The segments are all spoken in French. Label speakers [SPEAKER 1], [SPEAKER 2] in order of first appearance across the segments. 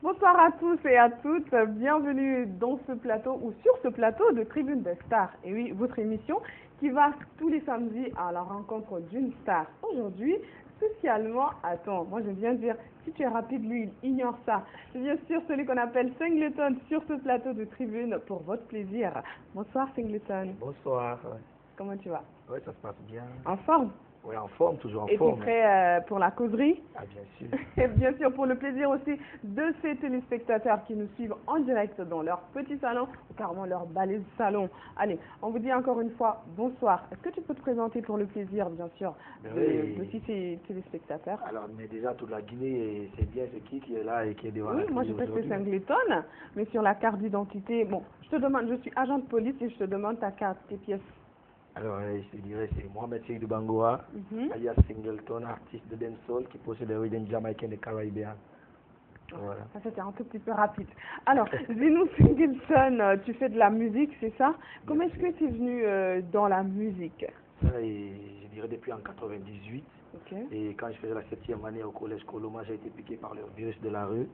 [SPEAKER 1] Bonsoir à tous et à toutes, bienvenue dans ce plateau ou sur ce plateau de Tribune des Stars. Et oui, votre émission qui va tous les samedis à la rencontre d'une star. Aujourd'hui, spécialement, attends, moi j'aime bien dire, si tu es rapide, lui, il ignore ça. C'est bien sûr celui qu'on appelle Singleton sur ce plateau de Tribune pour votre plaisir. Bonsoir Singleton.
[SPEAKER 2] Bonsoir.
[SPEAKER 1] Comment tu vas?
[SPEAKER 2] Oui, ça se passe bien.
[SPEAKER 1] En forme?
[SPEAKER 2] Oui, en forme, toujours en
[SPEAKER 1] et
[SPEAKER 2] forme.
[SPEAKER 1] Et prêt pour la causerie?
[SPEAKER 2] Ah, bien sûr.
[SPEAKER 1] Et bien sûr, pour le plaisir aussi de ces téléspectateurs qui nous suivent en direct dans leur petit salon ou carrément leur balai de salon. Allez, on vous dit encore une fois bonsoir. Est-ce que tu peux te présenter pour le plaisir, bien sûr, de ces téléspectateurs?
[SPEAKER 2] Alors, mais déjà, toute la Guinée, c'est bien, c'est qui est là et qui est devant
[SPEAKER 1] Oui,
[SPEAKER 2] la
[SPEAKER 1] moi je sais que c'est Singleton, mais sur la carte d'identité, bon, je te demande, je suis agent de police et je te demande ta carte, tes pièces.
[SPEAKER 2] Alors, je te dirais, c'est Mohamed Seydou de Bangoa, alias Singleton, artiste de dancehall qui possède le rhythm jamaïcain des Caraïbes. Voilà.
[SPEAKER 1] Ça, c'était un tout petit peu rapide. Alors, dis-nous, Singleton, tu fais de la musique, c'est ça? Comment est-ce que tu es venu dans la musique?
[SPEAKER 2] Je dirais depuis en 98.
[SPEAKER 1] Okay.
[SPEAKER 2] Et quand je faisais la 7e année au collège Coloma, j'ai été piqué par le virus de la rue,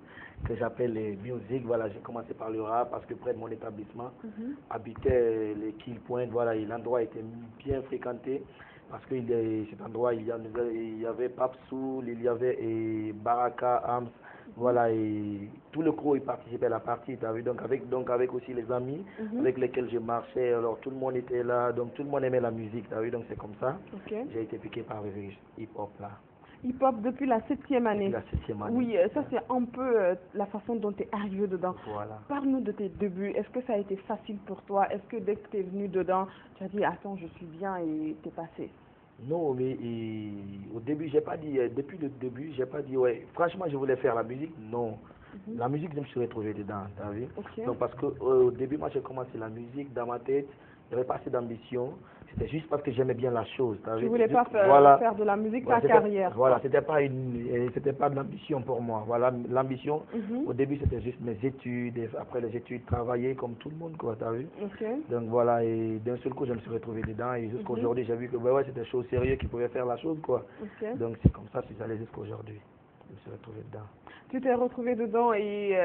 [SPEAKER 2] que j'appelle les music. Voilà, j'ai commencé par le rap parce que près de mon établissement habitaient les Kill Point. Voilà, et l'endroit était bien fréquenté parce que cet endroit, il y avait Papsoul, il y avait Baraka, Ams. Voilà, et tout le crew participait à la partie, tu as vu, donc avec aussi les amis avec lesquels je marchais, alors tout le monde était là, donc tout le monde aimait la musique, tu as vu, donc c'est comme ça.
[SPEAKER 1] Okay.
[SPEAKER 2] J'ai été piqué par le hip-hop là.
[SPEAKER 1] Hip-hop depuis la 7e année.
[SPEAKER 2] Depuis la 7e année.
[SPEAKER 1] Oui, ça c'est un peu la façon dont tu es arrivé dedans.
[SPEAKER 2] Voilà.
[SPEAKER 1] Parle-nous de tes débuts, est-ce que ça a été facile pour toi? Est-ce que dès que tu es venu dedans, tu as dit, attends, je suis bien et t'es passé?
[SPEAKER 2] Non, mais au début, j'ai pas dit, depuis le début, j'ai pas dit, ouais, franchement, je voulais faire la musique, non. La musique, je me suis retrouvé dedans, tu as vu?
[SPEAKER 1] Okay.
[SPEAKER 2] Donc, parce qu'au début, moi, j'ai commencé la musique dans ma tête, j'avais pas assez d'ambition, c'était juste parce que j'aimais bien la chose, tu as vu?
[SPEAKER 1] Tu voulais pas faire de la musique ta carrière?
[SPEAKER 2] Voilà, c'était pas de l'ambition pour moi, voilà, l'ambition, au début, c'était juste mes études, et après les études, travailler comme tout le monde, quoi, tu as vu?
[SPEAKER 1] Okay.
[SPEAKER 2] Donc, voilà, et d'un seul coup, je me suis retrouvé dedans, et jusqu'à aujourd'hui, j'ai vu que, ouais, c'était des choses sérieuses qui pouvaient faire la chose, quoi.
[SPEAKER 1] Okay.
[SPEAKER 2] Donc, c'est comme ça que je suis allé jusqu'à aujourd'hui. Je me suis retrouvé dedans.
[SPEAKER 1] Tu t'es retrouvé dedans, et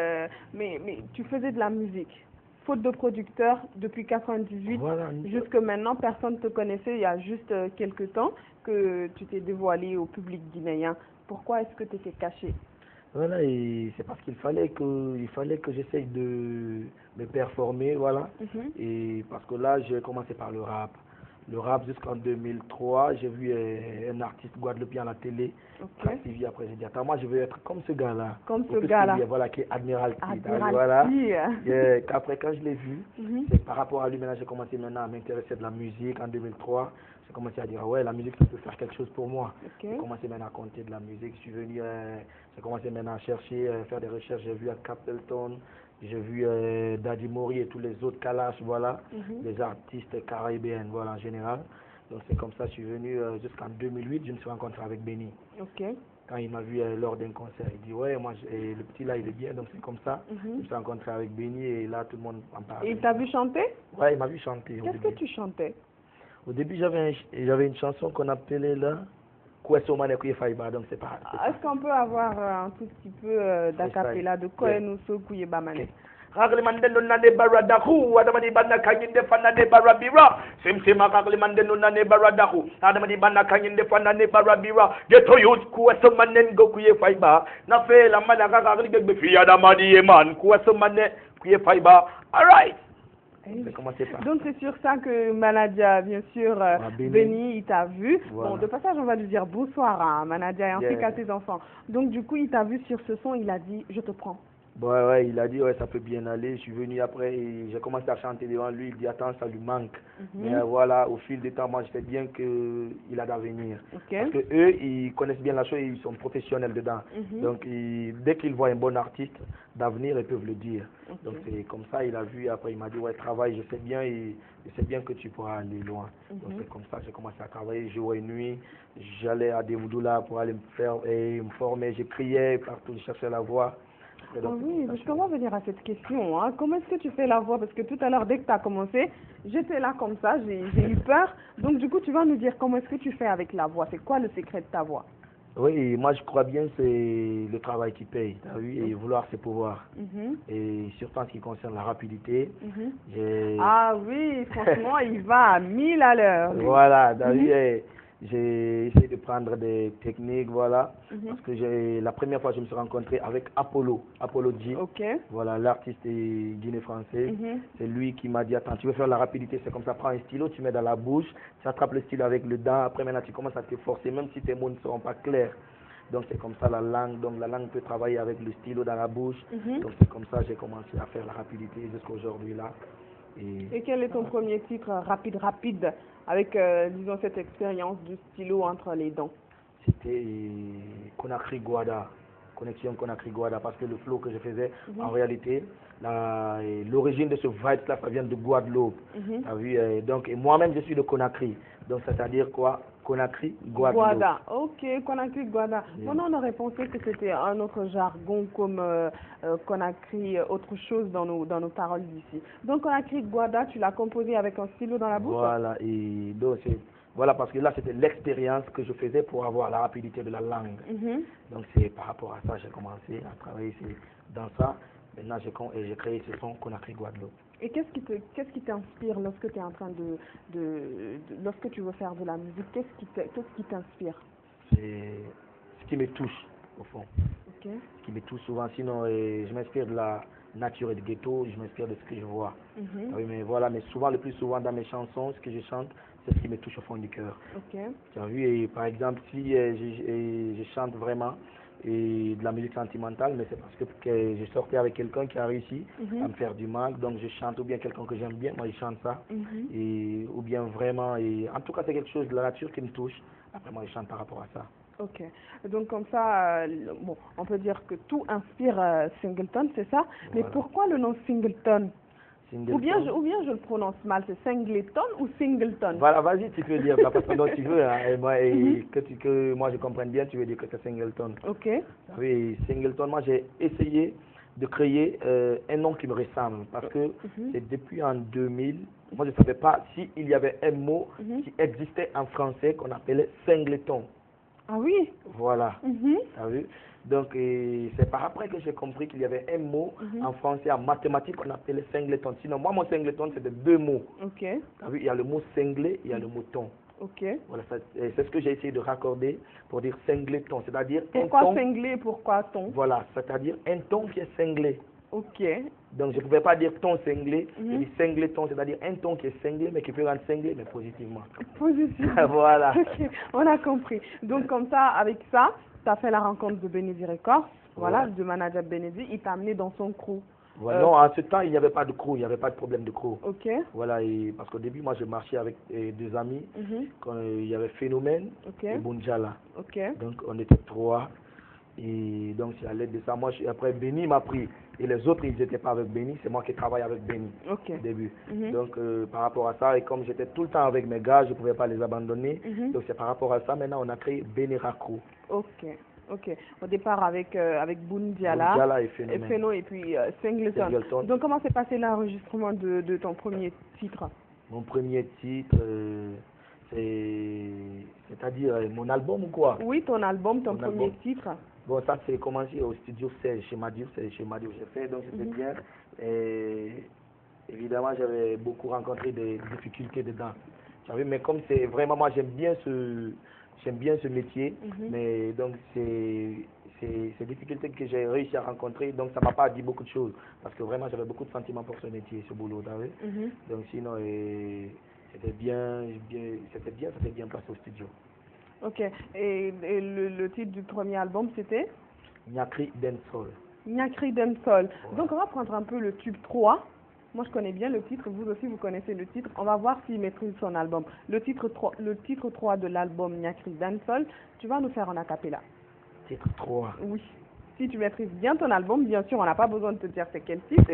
[SPEAKER 1] mais tu faisais de la musique. Faute de producteur, depuis 98,
[SPEAKER 2] voilà.
[SPEAKER 1] Jusque maintenant, personne ne te connaissait. Il y a juste quelques temps que tu t'es dévoilé au public guinéen. Pourquoi est-ce que tu étais caché?
[SPEAKER 2] Voilà, et c'est parce qu'il fallait que j'essaye de me performer, voilà. Et parce que là, j'ai commencé par le rap. Le rap jusqu'en 2003, j'ai vu un artiste guadeloupéen à la télé, TV, après j'ai dit, attends, moi je veux être comme ce gars-là.
[SPEAKER 1] Comme ce gars-là.
[SPEAKER 2] Voilà, qui est Admiralty.
[SPEAKER 1] Voilà.
[SPEAKER 2] Après, quand je l'ai vu, c'est par rapport à lui, maintenant j'ai commencé maintenant à m'intéresser de la musique en 2003. J'ai commencé à dire, ouais, la musique, ça peut faire quelque chose pour moi. J'ai commencé maintenant à compter de la musique. Je suis venu, j'ai commencé maintenant à chercher, faire des recherches. J'ai vu à Capleton, j'ai vu Daddy Mori et tous les autres Kalash, voilà, les artistes caribéens, voilà, en général. Donc c'est comme ça, je suis venu jusqu'en 2008, je me suis rencontré avec Benny. Quand il m'a vu lors d'un concert, il dit, ouais, moi, le petit là, il est bien, donc c'est comme ça. Je me suis rencontré avec Benny et là, tout le monde en parle.
[SPEAKER 1] Et il t'a vu chanter?
[SPEAKER 2] Ouais, il m'a vu chanter.
[SPEAKER 1] Qu'est-ce que tu chantais?
[SPEAKER 2] Au début, j'avais une chanson qu'on appelait là, Kouessomane Kouye Faiba, donc c'est pas.
[SPEAKER 1] Est-ce qu'on peut avoir un tout petit peu d'acapella de Koenousso Kouye Bamane?
[SPEAKER 2] Raglimande nunane baradahu, adamadi bana kanyinde fanane barabira. Simsima raglimande nunane baradahu, adamadi bana kanyinde fanane barabira. Geto youth Kouessomane Kouye Faiba. Na fe la mana ragligbe fi adamadi eman Kouessomane Kouye Faiba. All right.
[SPEAKER 1] Donc c'est sur ça que Manadia, bien sûr, Benny, il t'a vu. Voilà. Bon, de passage, on va lui dire bonsoir à Manadia ainsi qu'à tes enfants. Donc du coup, il t'a vu sur ce son, il a dit, je te prends.
[SPEAKER 2] Ouais, il a dit, ouais, ça peut bien aller. Je suis venu après et j'ai commencé à chanter devant lui. Il dit, attends, ça lui manque. Mais voilà, au fil du temps, moi, je sais bien qu'il a d'avenir. Parce que eux, ils connaissent bien la chose et ils sont professionnels dedans. Donc, dès qu'ils voient un bon artiste d'avenir, ils peuvent le dire. Donc, c'est comme ça, il a vu. Après, il m'a dit, ouais, travaille, je sais bien et je sais bien que tu pourras aller loin. Donc, c'est comme ça que j'ai commencé à travailler jour et nuit. J'allais à Demoudoula pour aller me former. Je criais partout, je cherchais la voix.
[SPEAKER 1] Oui, parce qu'on va venir à cette question. Hein. Comment est-ce que tu fais la voix? Parce que tout à l'heure, dès que tu as commencé, j'étais là comme ça, j'ai eu peur. Donc, du coup, tu vas nous dire comment est-ce que tu fais avec la voix. C'est quoi le secret de ta voix?
[SPEAKER 2] Oui, moi je crois bien que c'est le travail qui paye, t'as vu, et vouloir c'est pouvoir. Et surtout en ce qui concerne la rapidité.
[SPEAKER 1] Ah oui, franchement, il va à 1000 à l'heure.
[SPEAKER 2] Voilà, t'as vu, j'ai essayé de prendre des techniques, voilà, parce que la première fois je me suis rencontré avec Apollo G. Voilà, l'artiste guinéen-français. C'est lui qui m'a dit, attends, tu veux faire la rapidité, c'est comme ça, prends un stylo, tu mets dans la bouche, tu attrapes le stylo avec le dent, après maintenant tu commences à te forcer, même si tes mots ne seront pas clairs. Donc c'est comme ça la langue, donc la langue peut travailler avec le stylo dans la bouche. Donc c'est comme ça que j'ai commencé à faire la rapidité jusqu'à aujourd'hui là.
[SPEAKER 1] Et quel est ton premier titre rapide avec, disons, cette expérience du stylo entre les dents?
[SPEAKER 2] C'était Conakry Guada, connexion Conakry Guada, parce que le flow que je faisais, en réalité, l'origine de ce vibe là, ça vient de Guadeloupe. T'as vu, donc moi-même je suis de Conakry, donc c'est-à-dire quoi? Conakry Guadeloupe.
[SPEAKER 1] Guada, ok, Conakry Guada. Bon, on aurait pensé que c'était un autre jargon comme Conakry, autre chose dans nos paroles d'ici. Donc Conakry Guada, tu l'as composé avec un stylo dans la bouche?
[SPEAKER 2] Voilà, et donc voilà, parce que là c'était l'expérience que je faisais pour avoir la rapidité de la langue. Donc c'est par rapport à ça que j'ai commencé à travailler dans ça. Maintenant j'ai créé ce son Conakry Guadeloupe.
[SPEAKER 1] Et qu'est-ce qui t'inspire lorsque tu es en train lorsque tu veux faire de la musique, qu'est-ce qui t'inspire? C'est
[SPEAKER 2] ce qui me touche au fond. Ce qui me touche souvent, sinon je m'inspire de la nature et du ghetto, je m'inspire de ce que je vois. Oui, mais voilà, mais souvent, le plus souvent dans mes chansons, ce que je chante, c'est ce qui me touche au fond du cœur. Tu as vu, et par exemple, si je chante vraiment de la musique sentimentale, mais c'est parce que je sortais avec quelqu'un qui a réussi à me faire du mal, donc je chante, ou bien quelqu'un que j'aime bien, moi je chante ça, ou bien vraiment, en tout cas c'est quelque chose de la nature qui me touche, après moi je chante par rapport à ça.
[SPEAKER 1] Ok, donc comme ça, bon, on peut dire que tout inspire Singleton, c'est ça? Voilà. Mais pourquoi le nom Singleton? Ou bien je le prononce mal, c'est Singleton ou Singleton?
[SPEAKER 2] Voilà, vas-y, tu peux dire la façon dont tu veux, hein, que moi je comprenne bien, tu veux dire que c'est Singleton.
[SPEAKER 1] Ok.
[SPEAKER 2] Oui, Singleton, moi j'ai essayé de créer un nom qui me ressemble, parce que c'est depuis en 2000, moi je ne savais pas s'il y avait un mot qui existait en français qu'on appelait Singleton.
[SPEAKER 1] Ah oui?
[SPEAKER 2] Voilà, t'as vu? Donc, c'est par après que j'ai compris qu'il y avait un mot en français, en mathématiques, qu'on appelait singleton. Sinon, moi, mon singleton, c'est de deux mots.
[SPEAKER 1] Ok.
[SPEAKER 2] T'as vu? Il y a le mot cinglé, il y a le mot ton.
[SPEAKER 1] Ok.
[SPEAKER 2] Voilà, c'est ce que j'ai essayé de raccorder pour dire singleton, c'est-à-dire
[SPEAKER 1] pourquoi un ton. Pourquoi cinglé, pourquoi ton?
[SPEAKER 2] Voilà, c'est-à-dire un ton qui est cinglé.
[SPEAKER 1] Ok.
[SPEAKER 2] Donc, je ne pouvais pas dire ton cinglé, je dis singleton, c'est-à-dire un ton qui est cinglé, mais qui peut rendre cinglé, mais positivement.
[SPEAKER 1] Positivement.
[SPEAKER 2] Voilà.
[SPEAKER 1] Ok, on a compris. Donc, comme ça, avec ça, tu as fait la rencontre de Benedi Records, voilà, de manager Benedi, il t'a amené dans son crew.
[SPEAKER 2] Voilà. Non, en ce temps, il n'y avait pas de crew, il n'y avait pas de problème de crew.
[SPEAKER 1] Ok.
[SPEAKER 2] Voilà, parce qu'au début, moi, je marchais avec deux amis, quand il y avait Phénomène et Bunjala.
[SPEAKER 1] Ok.
[SPEAKER 2] Donc, on était trois. Et donc, c'est à l'aide de ça. Moi, après, Benny m'a pris. Et les autres, ils n'étaient pas avec Benny. C'est moi qui travaille avec Benny au début. Donc, par rapport à ça, et comme j'étais tout le temps avec mes gars, je ne pouvais pas les abandonner. Donc, c'est par rapport à ça, maintenant, on a créé Benny Racou.
[SPEAKER 1] Ok. Au départ, avec Bunjala
[SPEAKER 2] et
[SPEAKER 1] Phéno et puis Singleton. Donc, comment s'est passé l'enregistrement de ton premier titre?
[SPEAKER 2] Mon premier titre, c'est-à-dire mon album ou quoi?
[SPEAKER 1] Oui, ton album, ton premier titre.
[SPEAKER 2] Bon, ça c'est commencé au studio 16 chez Madiouf, c'est chez Madiouf que j'ai fait, donc c'était bien. Et évidemment, j'avais beaucoup rencontré des difficultés dedans. Mais comme c'est vraiment, moi j'aime bien ce métier, mais donc c'est ces difficultés que j'ai réussi à rencontrer, donc ça m'a pas dit beaucoup de choses, parce que vraiment j'avais beaucoup de sentiments pour ce métier, ce boulot, donc sinon c'était bien, ça s'est bien passé au studio.
[SPEAKER 1] Ok, et le titre du premier album c'était?
[SPEAKER 2] Nyakri Dancehall.
[SPEAKER 1] Nyakri Dancehall. Donc, on va prendre un peu le tube 3. Moi, je connais bien le titre. Vous aussi, vous connaissez le titre. On va voir s'il maîtrise son album. Le titre 3 de l'album Nyakri Dancehall, tu vas nous faire en acapella.
[SPEAKER 2] Titre 3.
[SPEAKER 1] Oui. Si tu maîtrises bien ton album, bien sûr, on n'a pas besoin de te dire c'est quel titre.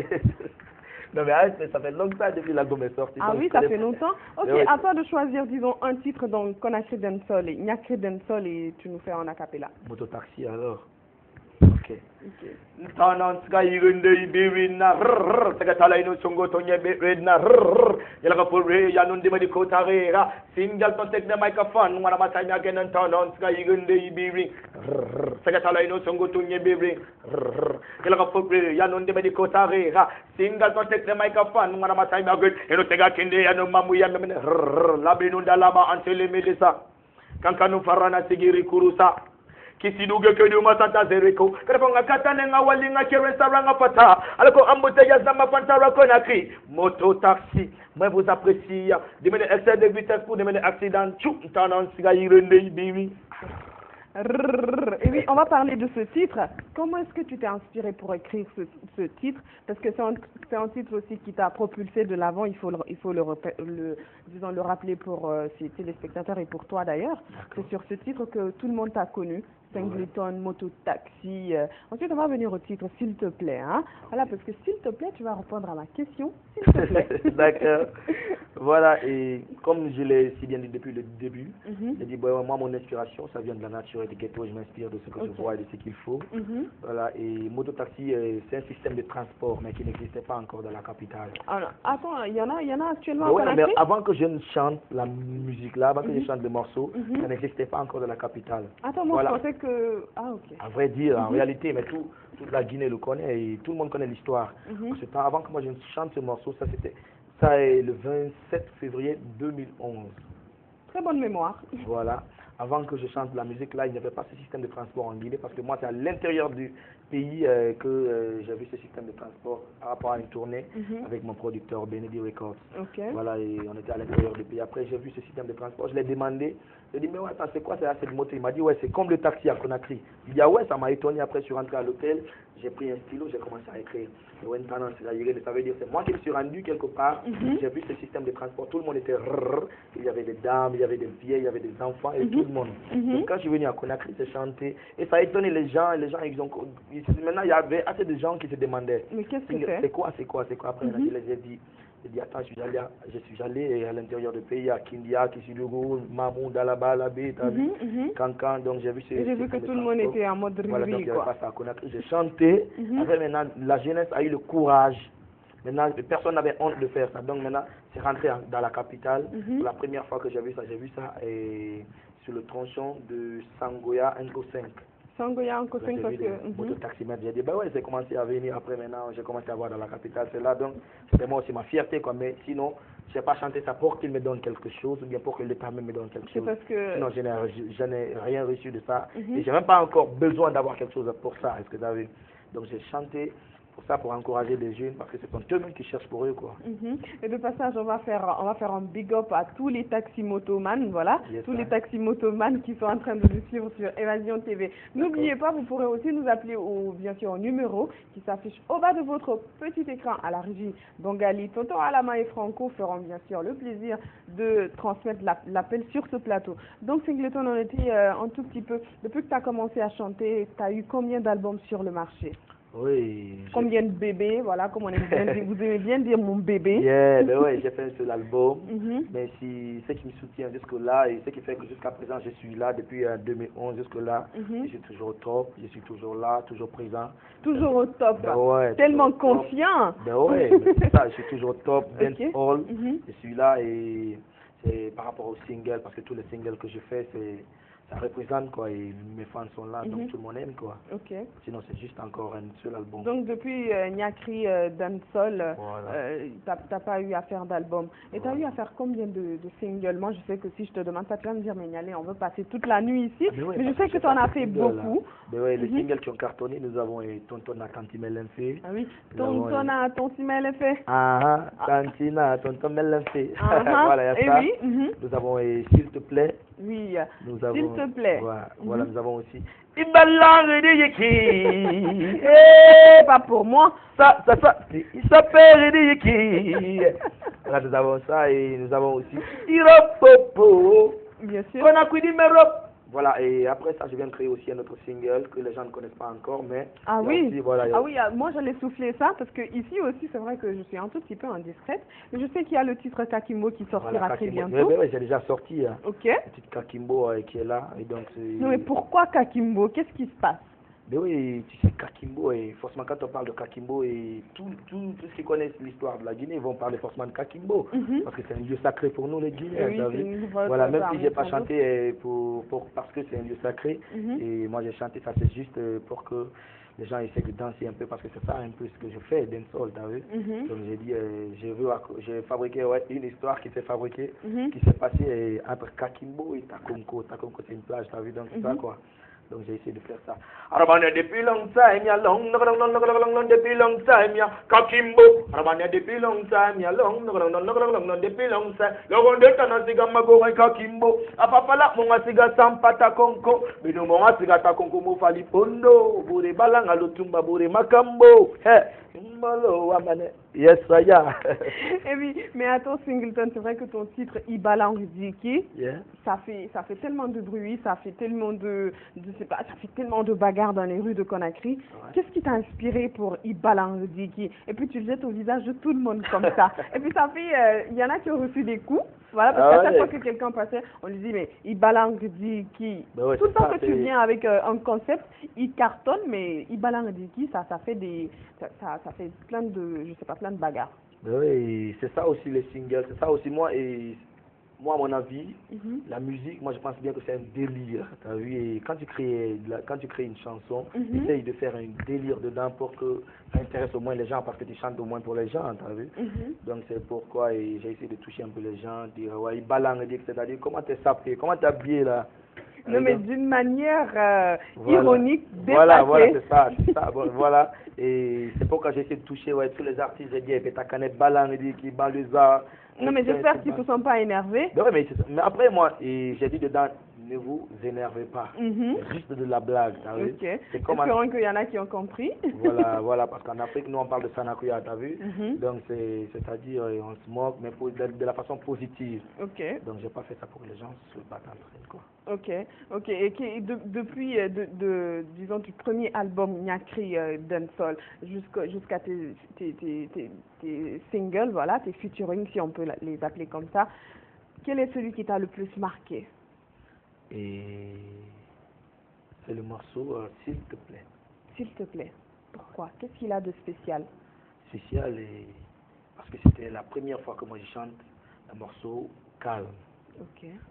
[SPEAKER 2] Non, mais arrête, ça fait longtemps depuis l'album est sorti.
[SPEAKER 1] Ah oui, ça fait longtemps. Ok, ouais. À toi de choisir, disons, un titre dans Konakri Dancehall et Nyakri Dancehall et tu nous fais en acapella.
[SPEAKER 2] Mototaxi alors. Ok. Tanan sky runde ibirina sakatala ino songo tonye bedna yalaka pore yanun de madi kotarera single to take the microphone wana matanya again tanan sky runde ibiri sakatala ino songo tonye bebe yalaka pore yanun de madi kotarera single to take the microphone wana matanya again eno tega kinde yanu mamu ya memene labinunda lama antele medesa kankanu farana sigiri kurusa kisiduge kedu masanta zereko kafonga katane nga walinga keresa ranga fata alako ambote ya zama pantara Konakri moto taxi moi vous apprécie demain excès de vitesse pour demain accident chou tanan siga yirende bibi.
[SPEAKER 1] Et oui, on va parler de ce titre. Comment est-ce que tu t'es inspiré pour écrire ce titre? Parce que c'est un titre aussi qui t'a propulsé de l'avant. Il faut le rappeler pour ses téléspectateurs et pour toi d'ailleurs. C'est sur ce titre que tout le monde t'a connu. Singleton, Moto Taxi. Ensuite, on va venir au titre, s'il te plaît. Hein? Voilà, parce que s'il te plaît, tu vas répondre à ma question. S'il te plaît.
[SPEAKER 2] D'accord. Voilà, et comme je l'ai si bien dit depuis le début, j'ai dit, bon, moi, mon inspiration, ça vient de la nature et du ghetto. Je m'inspire de ce que je vois et de ce qu'il faut. Voilà, et Moto Taxi, c'est un système de transport, mais qui n'existait pas encore dans la capitale.
[SPEAKER 1] Alors, attends, il y en a actuellement
[SPEAKER 2] oui, mais avant que je ne chante la musique là, avant que je chante le morceau, ça n'existait pas encore dans la capitale.
[SPEAKER 1] Attends, moi, je pensais que... Ah, ok.
[SPEAKER 2] À vrai dire, en réalité, mais toute la Guinée le connaît et tout le monde connaît l'histoire. Avant que moi je chante ce morceau, ça est le 27 février 2011.
[SPEAKER 1] Très bonne mémoire.
[SPEAKER 2] Voilà. Avant que je chante la musique là, il n'y avait pas ce système de transport en Guinée parce que moi c'est à l'intérieur du pays que j'ai vu ce système de transport par rapport à une tournée avec mon producteur Benedi Records. Voilà, et on était à l'intérieur du pays. Après j'ai vu ce système de transport, je l'ai demandé. Je lui ai dit, mais ouais, attends, c'est quoi cette moto? Il m'a dit, ouais, c'est comme le taxi à Conakry. Il dit, ah ouais, ça m'a étonné. Après, je suis rentré à l'hôtel, j'ai pris un stylo, j'ai commencé à écrire. Ça veut dire, c'est moi qui me suis rendu quelque part, j'ai vu ce système de transport, tout le monde était il y avait des dames, il y avait des vieilles, il y avait des enfants et tout le monde. Donc quand je suis venu à Conakry, j'ai chanté et ça a étonné les gens, maintenant il y avait assez de gens qui se demandaient,
[SPEAKER 1] mais qu'est-ce que
[SPEAKER 2] c'est quoi? Après, j'ai dit, attends, je suis allé à l'intérieur du pays, à Kindia, Kisidougou, Mamou, Dalaba, Labé, Kankan, donc j'ai vu
[SPEAKER 1] que tout le monde était en mode
[SPEAKER 2] voilà, donc il y avait
[SPEAKER 1] quoi.
[SPEAKER 2] pas ça à Conakry, j'ai chanté, après maintenant, la jeunesse a eu le courage, maintenant, personne n'avait honte de faire ça, donc maintenant, c'est rentré dans la capitale, pour la première fois que j'ai vu ça sur le tronçon de Sangoya NO5.
[SPEAKER 1] Sangoya NO5 parce que...
[SPEAKER 2] Mototaximètre, j'ai dit, bah ouais, j'ai commencé à venir après maintenant, j'ai commencé à voir dans la capitale, c'est là, donc c'était moi aussi ma fierté, quoi, mais sinon, je n'ai pas chanté ça pour qu'il me donne quelque chose, ou bien pour que l'État même me donne quelque chose.
[SPEAKER 1] Parce que...
[SPEAKER 2] Sinon, je n'ai rien reçu de ça, et je n'ai même pas encore besoin d'avoir quelque chose pour ça, est-ce que vous avez vu? Donc j'ai chanté pour ça, pour encourager les jeunes, parce que c'est eux-mêmes qui cherchent pour eux, quoi.
[SPEAKER 1] Et de passage, on va faire un big up à tous les taxi-motomans, voilà, tous les taxi-motomans qui sont en train de nous suivre sur Évasion TV. N'oubliez pas, vous pourrez aussi nous appeler bien sûr au numéro qui s'affiche au bas de votre petit écran à la régie. Bongali, Tonton Alama et Franco feront bien sûr le plaisir de transmettre l'appel sur ce plateau. Donc, Singleton, on était un tout petit peu, depuis que tu as commencé à chanter, tu as eu combien d'albums sur le marché?
[SPEAKER 2] Oui.
[SPEAKER 1] Combien de bébés, voilà, comme on aime bien dire, vous aimez bien dire mon bébé.
[SPEAKER 2] Ben ouais, j'ai fait un seul album, mais si ce qui me soutient jusque-là et ce qui fait que jusqu'à présent je suis là depuis 2011 jusque-là, je suis toujours au top, je suis toujours là, toujours présent.
[SPEAKER 1] Toujours au top,
[SPEAKER 2] ben ouais,
[SPEAKER 1] tellement confiant.
[SPEAKER 2] Ben ouais, c'est ça, je suis toujours au top, dancehall, je suis là et c'est par rapport aux singles, parce que tous les singles que je fais, ça représente quoi, et mes fans sont là, donc tout le monde aime quoi. Sinon c'est juste encore un seul album.
[SPEAKER 1] Donc depuis Nyakri Dancehall, t'as pas eu à faire d'album. Et t'as eu à faire combien de singles? Moi je sais que si je te demande ça, tu vas me dire mais Nyalé, on veut passer toute la nuit ici, mais je sais que tu en as fait beaucoup.
[SPEAKER 2] Ben ouais, les singles qui ont cartonné, nous avons Tontona Tantimelenfe.
[SPEAKER 1] Ah oui, Tontona Tantimelenfe.
[SPEAKER 2] Ah, Tantina, Tonton Melenfe. Voilà, il y a ça.
[SPEAKER 1] Oui.
[SPEAKER 2] Nous avons S'il te plaît.
[SPEAKER 1] Oui,
[SPEAKER 2] S'il
[SPEAKER 1] te plaît.
[SPEAKER 2] Voilà, nous avons aussi Ibalang de Yeki.
[SPEAKER 1] Pas pour moi.
[SPEAKER 2] Ça s'appelle de Yeki. Voilà, nous avons ça et nous avons aussi Iropopo.
[SPEAKER 1] Bien sûr.
[SPEAKER 2] Konakudi Merop. Voilà, et après ça, je viens de créer aussi un autre single que les gens ne connaissent pas encore, mais...
[SPEAKER 1] Ah oui,
[SPEAKER 2] aussi, voilà,
[SPEAKER 1] moi j'allais souffler ça, parce que ici aussi, c'est vrai que je suis un tout petit peu indiscrète, mais je sais qu'il y a le titre Kakimbo qui sortira très bientôt.
[SPEAKER 2] Oui, j'ai déjà sorti, hein.
[SPEAKER 1] Ok.
[SPEAKER 2] Le titre Kakimbo qui est là, et donc...
[SPEAKER 1] Non, mais pourquoi Kakimbo? Qu'est-ce qui se passe?
[SPEAKER 2] Mais oui, tu sais, Kakimbo, et forcément quand on parle de Kakimbo, et tous ceux qui connaissent l'histoire de la Guinée vont parler forcément de Kakimbo, parce que c'est un lieu sacré pour nous les Guinéens, voilà, même si j'ai pas chanté parce que c'est un lieu sacré, et moi j'ai chanté ça, c'est juste pour que les gens essaient de danser un peu, parce que c'est ça un peu ce que je fais, dancehall, t'as vu. Donc j'ai dit, j'ai fabriqué une histoire qui s'est fabriquée, qui s'est passée entre Kakimbo et Takonko. Takonko c'est une plage, t'as vu, donc c'est ça quoi. Donc j'ai essayé de faire ça. Arabania depuis long time, ya long, depuis long time, ya Kakimbo. Arabania depuis long time, ya long, depuis long time. Logon de tana siga mago Kakimbo. Apapala monga siga sampata konko. Bino monga siga takonko mo fali pondo. Bure balanga lotumba bure makambo. Malo wamane. Yes, ça y a.
[SPEAKER 1] Et oui, mais attends, Singleton, c'est vrai que ton titre Ibalang Diki, ça fait tellement de bruit, ça fait tellement ça fait tellement de bagarres dans les rues de Conakry. Qu'est-ce qui t'a inspiré pour Ibalang Diki? Et puis tu le jettes au visage de tout le monde comme ça. Et puis ça fait, il y en a qui ont reçu des coups. Voilà, parce qu'à chaque fois que quelqu'un passait, on lui dit, mais Ibalang Diki. Tout le temps que tu viens avec un concept, il cartonne, mais Ibalang Diki, ça fait plein de, je sais pas, plein de bagarres.
[SPEAKER 2] Oui, c'est ça aussi les singles, c'est ça aussi moi, à mon avis, la musique, moi je pense bien que c'est un délire, t'as vu, et quand tu crées une chanson, essaye de faire un délire dedans pour que ça intéresse au moins les gens, parce que tu chantes au moins pour les gens, t'as vu. Donc c'est pourquoi j'ai essayé de toucher un peu les gens, dire, ouais, Ibalang, c'est-à-dire, comment t'es sapé, comment t'es habillé là.
[SPEAKER 1] Non, mais d'une manière ironique,
[SPEAKER 2] dépassée. Voilà, c'est ça, bon, voilà. Et c'est pourquoi j'ai essayé de toucher tous les artistes, j'ai dit, et puis t'as connaître Balang, qui Baluza.
[SPEAKER 1] Non, mais j'espère qu'ils ne se sont pas énervés.
[SPEAKER 2] Non, mais après, moi, j'ai dit dedans, ne vous énervez pas. C'est juste de la blague, t'as vu.
[SPEAKER 1] Espérons qu'il y en a qui ont compris.
[SPEAKER 2] Voilà, parce qu'en Afrique, nous, on parle de Sanakuya, t'as vu. Donc, c'est-à-dire, on se moque, mais de la façon positive. Donc, j'ai pas fait ça pour que les gens se battent entre eux, quoi.
[SPEAKER 1] Ok. Et depuis, disons, du premier album Nyakri Dancehall jusqu'à tes singles, voilà, tes featuring, si on peut les appeler comme ça, quel est celui qui t'a le plus marqué?
[SPEAKER 2] Et c'est le morceau S'il te plaît.
[SPEAKER 1] S'il te plaît. Pourquoi? Qu'est-ce qu'il a de spécial?
[SPEAKER 2] Spécial, parce que c'était la première fois que moi je chante un morceau calme.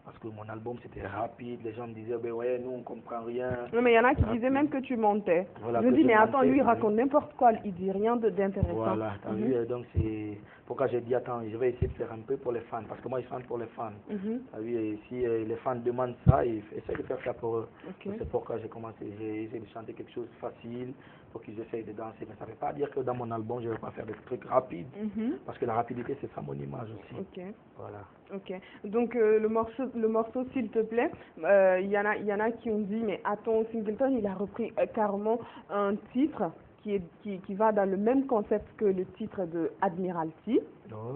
[SPEAKER 2] Parce que mon album c'était rapide, les gens me disaient, ben ouais, nous on comprend rien.
[SPEAKER 1] Non, mais il y en a qui disaient même que tu montais. Je me dis, mais attends, lui il raconte n'importe quoi, il dit rien d'intéressant.
[SPEAKER 2] Voilà, t'as vu, donc c'est pourquoi j'ai dit, attends, je vais essayer de faire un peu pour les fans, parce que moi je chante pour les fans. T'as vu, et si les fans demandent ça, essaie de faire ça pour eux. C'est pourquoi j'ai essayé de chanter quelque chose de facile, pour qu'ils essayent de danser. Mais ça ne veut pas dire que dans mon album, je ne vais pas faire des trucs rapides, parce que la rapidité, c'est ça mon image aussi. Voilà.
[SPEAKER 1] Donc le morceau S'il te plaît, il y en a qui ont dit, mais attends, Singleton, il a repris carrément un titre qui va dans le même concept que le titre de Admiralty.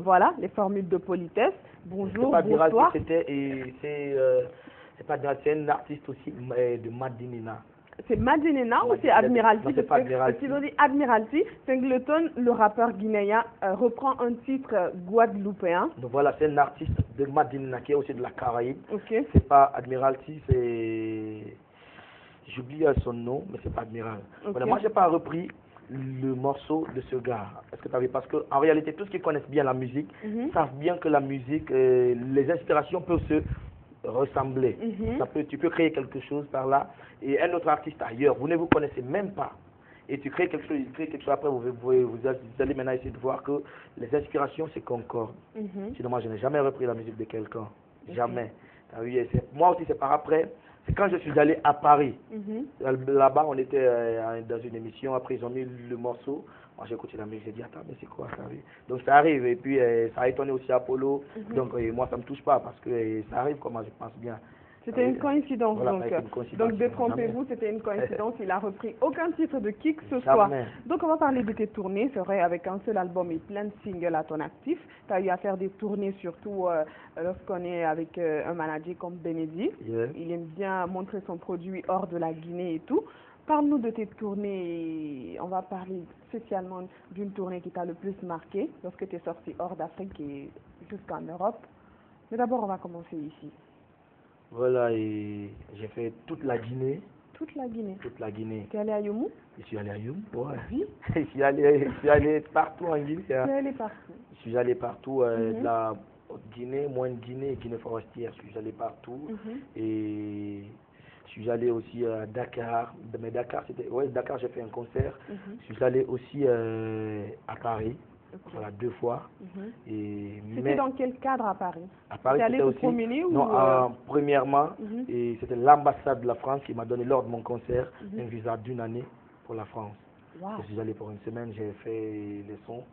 [SPEAKER 1] Voilà, les formules de politesse. Bonjour, bonsoir.
[SPEAKER 2] C'est pas Admiralty, c'est un artiste aussi de Madinina.
[SPEAKER 1] C'est Madinina ou c'est Admiralty?
[SPEAKER 2] Non, c'est pas Admiralty.
[SPEAKER 1] Parce qu'ils ont dit Admiralty, Singleton, le rappeur guinéen, reprend un titre guadeloupéen.
[SPEAKER 2] Donc voilà, c'est un artiste de Madinina qui est aussi de la Caraïbe. C'est pas Admiralty, c'est... J'oublie son nom, mais c'est pas Admiral. Voilà, moi, j'ai pas repris le morceau de ce gars. Est-ce que tu as vu? Parce qu'en réalité, tous ceux qui connaissent bien la musique savent bien que la musique, les inspirations peuvent se ressembler. Tu peux créer quelque chose par là et un autre artiste ailleurs. Vous ne vous connaissez même pas. Et tu crées quelque chose, il crée quelque chose, après vous allez maintenant essayer de voir que les inspirations se concordent. Sinon, moi, je n'ai jamais repris la musique de quelqu'un. Jamais. Moi aussi, c'est par après. C'est quand je suis allé à Paris. Là-bas, on était dans une émission. Après, ils ont mis le morceau. Moi, j'ai écouté la musique. J'ai dit, attends, mais c'est quoi ça arrive? Donc, ça arrive. Et puis, ça a étonné aussi Apollo. Donc, moi, ça ne me touche pas parce que ça arrive, comment je pense bien.
[SPEAKER 1] C'était une coïncidence,
[SPEAKER 2] voilà,
[SPEAKER 1] donc détrompez-vous, c'était une coïncidence, il a repris aucun titre de qui que ce soit. Donc on va parler de tes tournées, c'est vrai, avec un seul album et plein de singles à ton actif. Tu as eu à faire des tournées, surtout lorsqu'on est avec un manager comme Benedi. Il aime bien montrer son produit hors de la Guinée et tout. Parle-nous de tes tournées, on va parler spécialement d'une tournée qui t'a le plus marqué lorsque tu es sorti hors d'Afrique et jusqu'en Europe. Mais d'abord, on va commencer ici.
[SPEAKER 2] Voilà, et j'ai fait toute la Guinée.
[SPEAKER 1] Toute la Guinée?
[SPEAKER 2] Toute la Guinée.
[SPEAKER 1] Tu es allé à Youmou?
[SPEAKER 2] Je suis allé à Youmou, ouais.
[SPEAKER 1] Oui.
[SPEAKER 2] je suis allé partout en Guinée.
[SPEAKER 1] Tu es allé partout?
[SPEAKER 2] Je suis allé partout, de la Guinée, Moyenne Guinée, Guinée forestière. Je suis allé partout. Et je suis allé aussi à Dakar. Mais Dakar, Dakar, j'ai fait un concert. Je suis allé aussi à Paris. Voilà, 2 fois.
[SPEAKER 1] C'était dans quel cadre à Paris?
[SPEAKER 2] À Paris,
[SPEAKER 1] c'était aussi... promener ou...
[SPEAKER 2] Non, premièrement, et c'était l'ambassade de la France qui m'a donné lors de mon concert un visa d'1 année pour la France.
[SPEAKER 1] Wow.
[SPEAKER 2] Je suis allé pour une semaine, j'ai fait les sons,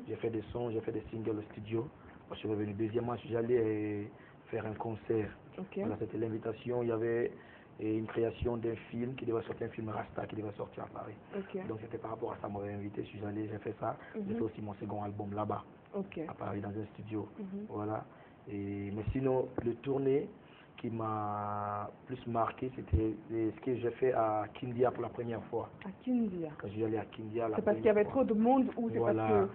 [SPEAKER 2] j'ai fait des sons, j'ai fait des singles au studio. Moi, je suis revenu deuxièmement, je suis allé faire un concert. Voilà, c'était l'invitation, il y avait une création d'un film qui devait sortir, un film Rasta qui devait sortir à Paris. Donc c'était par rapport à ça, m'avait invité, je suis allé, j'ai fait ça. J'ai fait aussi mon second album là-bas, à Paris, dans un studio. Voilà. Mais sinon, le tournée qui m'a plus marqué, c'était ce que j'ai fait à Kindia pour la première fois.
[SPEAKER 1] À Kindia?
[SPEAKER 2] Quand je suis allé à Kindia,
[SPEAKER 1] c'est parce qu'il y avait trop de monde ou c'est parce que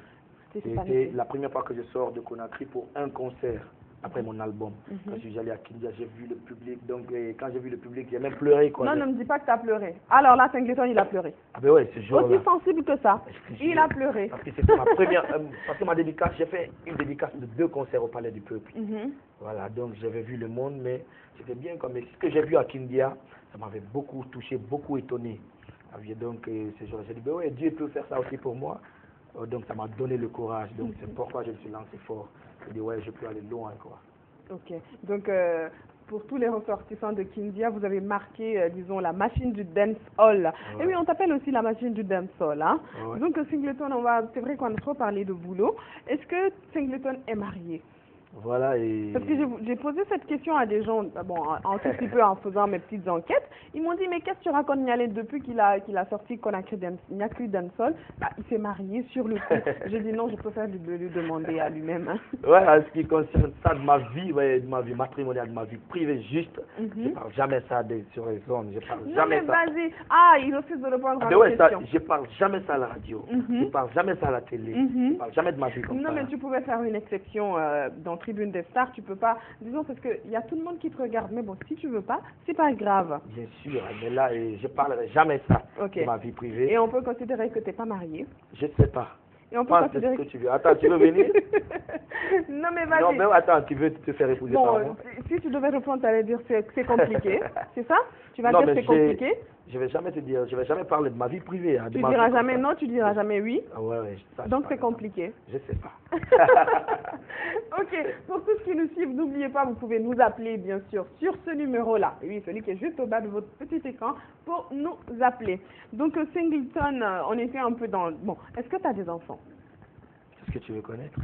[SPEAKER 2] c'était la première fois que je sors de Conakry pour un concert. Après mon album, quand je suis allé à Kindia, j'ai vu le public. Donc, quand j'ai vu le public, j'ai même pleuré. Quoi.
[SPEAKER 1] Non, ne me dis pas que tu as pleuré. Alors là, Singleton, il a pleuré.
[SPEAKER 2] Ah ben ouais, ce jour-là.
[SPEAKER 1] Aussi sensible que ça. Il a pleuré.
[SPEAKER 2] Parce que c'était ma première... parce que ma dédicace, j'ai fait une dédicace de 2 concerts au Palais du Peuple. Voilà, donc j'avais vu le monde, mais c'était bien. Mais ce que j'ai vu à Kindia, ça m'avait beaucoup touché, beaucoup étonné. Donc, ce jour-là, j'ai dit, ben ouais, Dieu peut faire ça aussi pour moi. Donc, ça m'a donné le courage. Donc, c'est pourquoi je me suis lancé fort. Je dis ouais, je peux aller loin, quoi.
[SPEAKER 1] Ok. Donc, pour tous les ressortissants de Kindia, vous avez marqué, disons, la machine du dancehall. Et oui, on t'appelle aussi la machine du dancehall. Hein? Donc, Singleton, c'est vrai qu'on a trop parlé de boulot. Est-ce que Singleton est marié?
[SPEAKER 2] Voilà, et...
[SPEAKER 1] Parce que j'ai posé cette question à des gens, bon, un tout petit peu en faisant mes petites enquêtes. Ils m'ont dit, mais qu'est-ce que tu racontes, Nialé, depuis qu'il a sorti Conakry Dancehall, il s'est marié sur le coup. J'ai dit non, je préfère lui demander à lui-même. Hein.
[SPEAKER 2] Ouais, en ce qui concerne ça de ma vie, de ma vie matrimoniale, de ma vie privée, juste, je parle jamais ça sur les zones, je parle jamais ça.
[SPEAKER 1] Vas-y, il refuse de répondre à la question.
[SPEAKER 2] Je parle jamais ça à la radio, je parle jamais ça à la télé, je parle jamais de ma vie comme ça.
[SPEAKER 1] Non, mais tu pouvais faire une exception dans Tribune des Stars, tu peux pas, disons, parce qu'il y a tout le monde qui te regarde, mais bon, si tu veux pas, c'est pas grave.
[SPEAKER 2] Bien sûr, mais là, je parlerai jamais ça de ma vie privée.
[SPEAKER 1] Et on peut considérer que tu n'es pas marié?
[SPEAKER 2] Je sais pas.
[SPEAKER 1] Et on peut considérer
[SPEAKER 2] ce que tu veux. Attends, tu veux venir?
[SPEAKER 1] Non, mais vas-y.
[SPEAKER 2] Non, mais attends, tu veux te faire épouser par moi?
[SPEAKER 1] Si tu devais répondre, tu allais dire c'est compliqué, c'est ça? Tu vas dire c'est compliqué?
[SPEAKER 2] Je vais jamais te dire, je vais jamais parler de ma vie privée. Hein,
[SPEAKER 1] tu diras jamais non, tu diras jamais oui.
[SPEAKER 2] Ah ouais,
[SPEAKER 1] donc c'est compliqué.
[SPEAKER 2] Je sais pas.
[SPEAKER 1] Ok, pour tous qui nous suivent, n'oubliez pas, vous pouvez nous appeler bien sûr sur ce numéro-là. Oui, celui qui est juste au bas de votre petit écran pour nous appeler. Donc Singleton, on était un peu dans... Bon, est-ce que tu as des enfants?
[SPEAKER 2] C'est ce que tu veux connaître?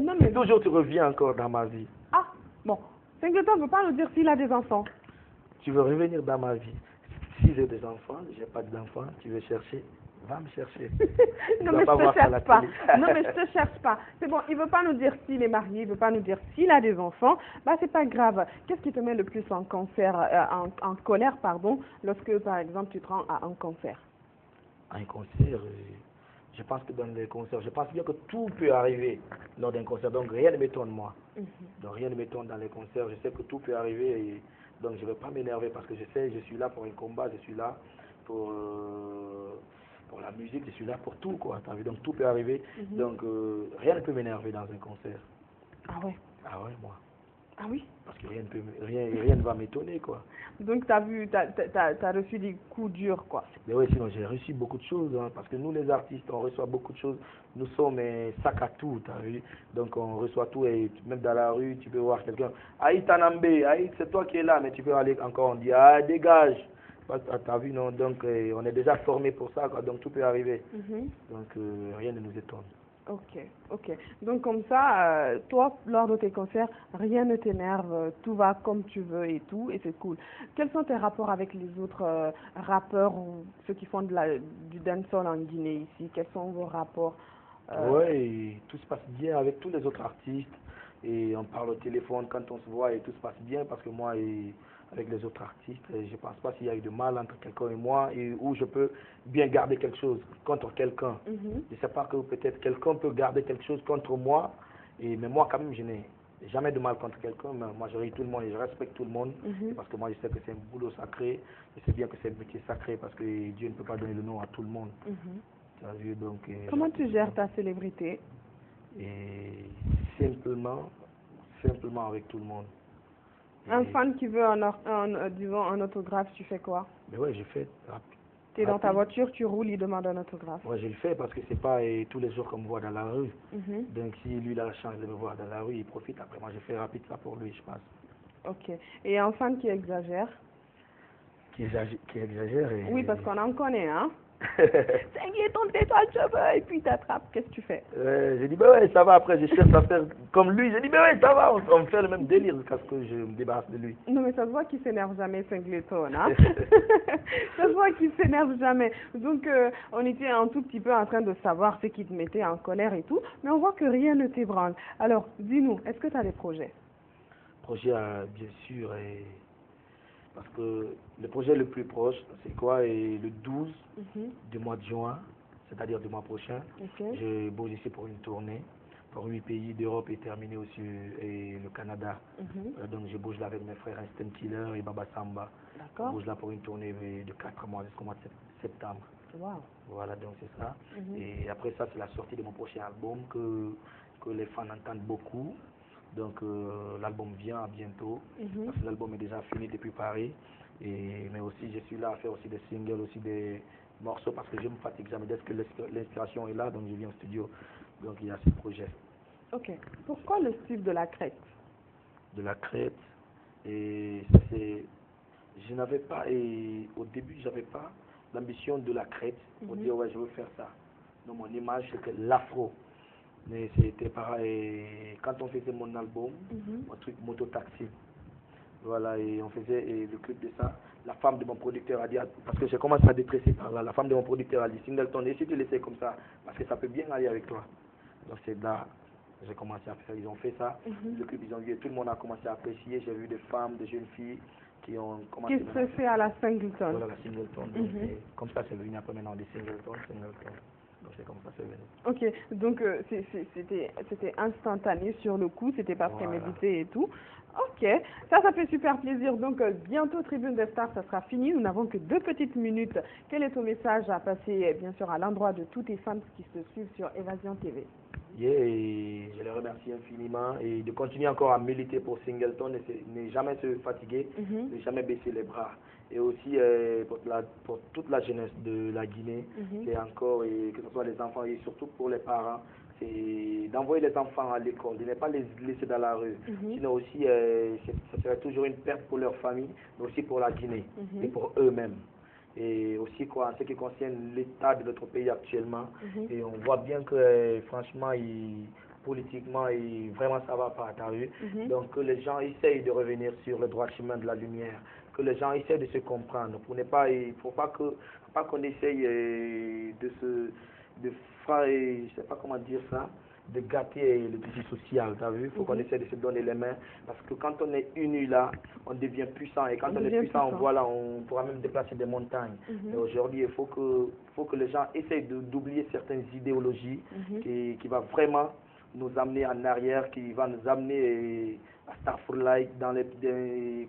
[SPEAKER 1] Non, mais...
[SPEAKER 2] Toujours tu reviens encore dans ma vie.
[SPEAKER 1] Ah, bon. Singleton ne veut pas nous dire s'il a des enfants.
[SPEAKER 2] Tu veux revenir dans ma vie. Si j'ai des enfants, j'ai pas d'enfants, tu veux chercher, va me chercher.
[SPEAKER 1] Non, mais je te cherche pas. Non, mais je te cherche pas. C'est bon, il veut pas nous dire s'il est marié, il veut pas nous dire s'il a des enfants. C'est pas grave. Qu'est-ce qui te met le plus en colère, pardon, lorsque, par exemple, tu te rends à un concert?
[SPEAKER 2] À un concert, je pense que dans les concerts, je pense bien que tout peut arriver lors d'un concert. Donc rien ne m'étonne, moi. Donc rien ne m'étonne dans les concerts. Je sais que tout peut arriver et donc je ne vais pas m'énerver parce que je sais, je suis là pour un combat, je suis là pour la musique, je suis là pour tout, quoi. T'as vu? Donc tout peut arriver. Donc rien ne peut m'énerver dans un concert.
[SPEAKER 1] Ah ouais?
[SPEAKER 2] Ah ouais, moi.
[SPEAKER 1] Ah oui?
[SPEAKER 2] Parce que rien ne va m'étonner, quoi.
[SPEAKER 1] Donc, t'as reçu des coups durs, quoi.
[SPEAKER 2] Mais oui, sinon j'ai reçu beaucoup de choses, hein, parce que nous les artistes, on reçoit beaucoup de choses. Nous sommes un sac à tout, t'as vu? Donc on reçoit tout et même dans la rue, tu peux voir quelqu'un. Aïe Tanambe, aïe, c'est toi qui es là, mais tu peux aller encore, on dit, ah, dégage. T'as vu, non? Donc on est déjà formé pour ça, quoi, donc tout peut arriver. Donc rien ne nous étonne.
[SPEAKER 1] Ok, ok. Donc comme ça, toi, lors de tes concerts, rien ne t'énerve, tout va comme tu veux et tout, et c'est cool. Quels sont tes rapports avec les autres rappeurs ou ceux qui font du dancehall en Guinée ici? Quels sont vos rapports?
[SPEAKER 2] Ouais, tout se passe bien avec tous les autres artistes et on parle au téléphone quand on se voit et tout se passe bien parce que moi et avec les autres artistes, je pense pas s'il y a eu de mal entre quelqu'un et moi et où je peux bien garder quelque chose contre quelqu'un. Je sais pas que peut-être quelqu'un peut garder quelque chose contre moi mais moi quand même je n'ai jamais de mal contre quelqu'un, mais moi je ris tout le monde et je respecte tout le monde parce que moi je sais que c'est un boulot sacré, je sais bien que c'est un métier sacré parce que Dieu ne peut pas donner le nom à tout le monde. Donc,
[SPEAKER 1] comment tu gères ta célébrité?
[SPEAKER 2] Et simplement avec tout le monde.
[SPEAKER 1] Un fan qui veut disons, un autographe, tu fais quoi?
[SPEAKER 2] Mais ouais, je fais.
[SPEAKER 1] Tu es dans ta voiture, tu roules, il demande un autographe.
[SPEAKER 2] Ouais, je le fais parce que c'est pas tous les jours qu'on me voit dans la rue. Donc si lui il a la chance de me voir dans la rue, il profite. Après moi je fais rapide ça pour lui, je pense.
[SPEAKER 1] Ok. Et un fan qui exagère?
[SPEAKER 2] Qui exagère
[SPEAKER 1] Oui, parce qu'on en connaît, hein? Singleton, tais-toi le cheveu, et puis t'attrapes, qu'est-ce que tu fais?
[SPEAKER 2] J'ai dit, ben ouais, ça va, après je cherche à faire comme lui, j'ai dit, ben ouais, ça va, on fait le même délire jusqu'à ce que je me débarrasse de lui.
[SPEAKER 1] Non, mais ça se voit qu'il s'énerve jamais, Singleton, hein? Ça se voit qu'il s'énerve jamais. Donc, on était un tout petit peu en train de savoir ce qui te mettait en colère et tout, mais on voit que rien ne t'ébranle. Alors, dis-nous, est-ce que tu as des projets?
[SPEAKER 2] Projet, bien sûr, parce que le projet le plus proche, c'est quoi? Et le 12 du mois de juin, c'est-à-dire du mois prochain, je bouge ici pour une tournée pour 8 pays d'Europe et terminé aussi et le Canada. Donc je bouge là avec mes frères Instant Killer et Baba Samba. Je bouge là pour une tournée de 4 mois jusqu'au mois de septembre.
[SPEAKER 1] Wow.
[SPEAKER 2] Voilà, donc c'est ça. Et après ça, c'est la sortie de mon prochain album que les fans entendent beaucoup. Donc l'album vient bientôt, parce que l'album est déjà fini depuis Paris. Mais aussi je suis là à faire aussi des singles, aussi des morceaux, parce que je me fatigue jamais dès que l'inspiration est là, donc je viens au studio. Donc il y a ce projet.
[SPEAKER 1] Ok. Pourquoi le style de la crête?
[SPEAKER 2] De la crête, et c'est... Je n'avais pas, et au début j'avais pas l'ambition de la crête, pour dire ouais je veux faire ça. Donc mon image c'était l'afro. Mais c'était pareil, quand on faisait mon album, mon truc moto-taxi, voilà, et on faisait le clip de ça, la femme de mon producteur a dit, parce que j'ai commencé à détresser par là, la femme de mon producteur a dit, Singleton, essaie de laisser comme ça, parce que ça peut bien aller avec toi. Donc c'est là, j'ai commencé à faire, ils ont fait ça, le clip ils ont vu, tout le monde a commencé à apprécier, j'ai vu des femmes, des jeunes filles qui ont commencé
[SPEAKER 1] à... Qui se fait à la Singleton.
[SPEAKER 2] Voilà, la Singleton, donc comme ça c'est venu après maintenant des Singleton. Donc c'est comme ça c'est venu.
[SPEAKER 1] Ok, donc c'était instantané sur le coup, c'était pas prémédité et tout. Ok, ça fait super plaisir. Donc bientôt Tribune des Stars, ça sera fini. Nous n'avons que 2 petites minutes. Quel est ton message à passer, bien sûr, à l'endroit de tous tes fans qui se suivent sur Évasion TV?
[SPEAKER 2] Et je les remercie infiniment et de continuer encore à militer pour Singleton, ne jamais se fatiguer, ne jamais baisser les bras. Et aussi pour toute la jeunesse de la Guinée, c'est encore, que ce soit les enfants et surtout pour les parents, c'est d'envoyer les enfants à l'école, de ne pas les laisser dans la rue. Sinon aussi, ça serait toujours une perte pour leur famille, mais aussi pour la Guinée et pour eux-mêmes. Et aussi quoi, en ce qui concerne l'état de notre pays actuellement, et on voit bien que franchement, politiquement, vraiment ça va pas, t'as vu. Donc que les gens essayent de revenir sur le droit chemin de la lumière, que les gens essayent de se comprendre, pour ne pas, il faut pas qu'on essaye de faire, je sais pas comment dire ça, de gâter le tissu social, t'as vu. Il faut qu'on essaie de se donner les mains, parce que quand on est unis là, on devient puissant, et quand on est puissant, voilà, on pourra même déplacer des montagnes. Et aujourd'hui, il faut que les gens essayent d'oublier certaines idéologies qui va vraiment nous amener en arrière, qui va nous amener à Starfall Like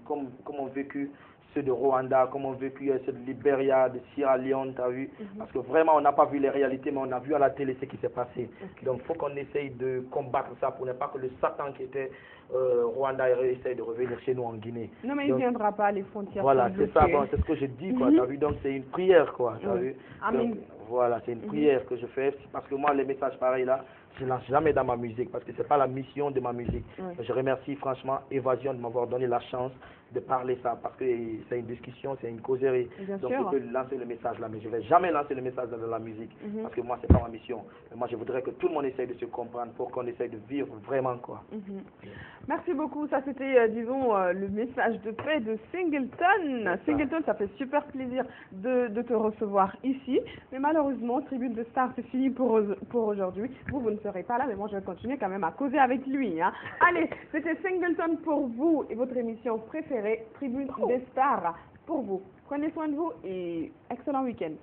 [SPEAKER 2] comme ont vécu ceux de Rwanda, comment ont vécu ceux de Libéria, de Sierra Leone, tu as vu. Parce que vraiment, on n'a pas vu les réalités, mais on a vu à la télé ce qui s'est passé. Donc, il faut qu'on essaye de combattre ça pour ne pas que le Satan qui était Rwanda essaye de revenir chez nous en Guinée.
[SPEAKER 1] Non, mais il ne viendra pas, les frontières.
[SPEAKER 2] Voilà, c'est ça, bon, c'est ce que je dis, quoi. Tu as vu, donc c'est une prière, quoi. Tu as vu. Donc, voilà, c'est une prière que je fais, parce que moi, les messages pareils là, je ne lance jamais dans ma musique, parce que ce n'est pas la mission de ma musique. Je remercie franchement Évasion de m'avoir donné la chance de parler ça, parce que c'est une discussion, c'est une causerie. Donc je peux lancer le message là, mais je ne vais jamais lancer le message dans la musique, parce que moi, ce n'est pas ma mission. Mais moi, je voudrais que tout le monde essaye de se comprendre pour qu'on essaye de vivre vraiment, quoi.
[SPEAKER 1] Merci beaucoup. Ça, c'était, disons, le message de paix de Singleton. Singleton, ça fait super plaisir de te recevoir ici. Mais malheureusement, Tribune de Stars, c'est fini pour aujourd'hui. Vous ne serez pas là, mais moi, je vais continuer quand même à causer avec lui. Hein. Allez, c'était Singleton pour vous et votre émission préférée, Tribune des Stars, pour vous. Prenez soin de vous et excellent week-end.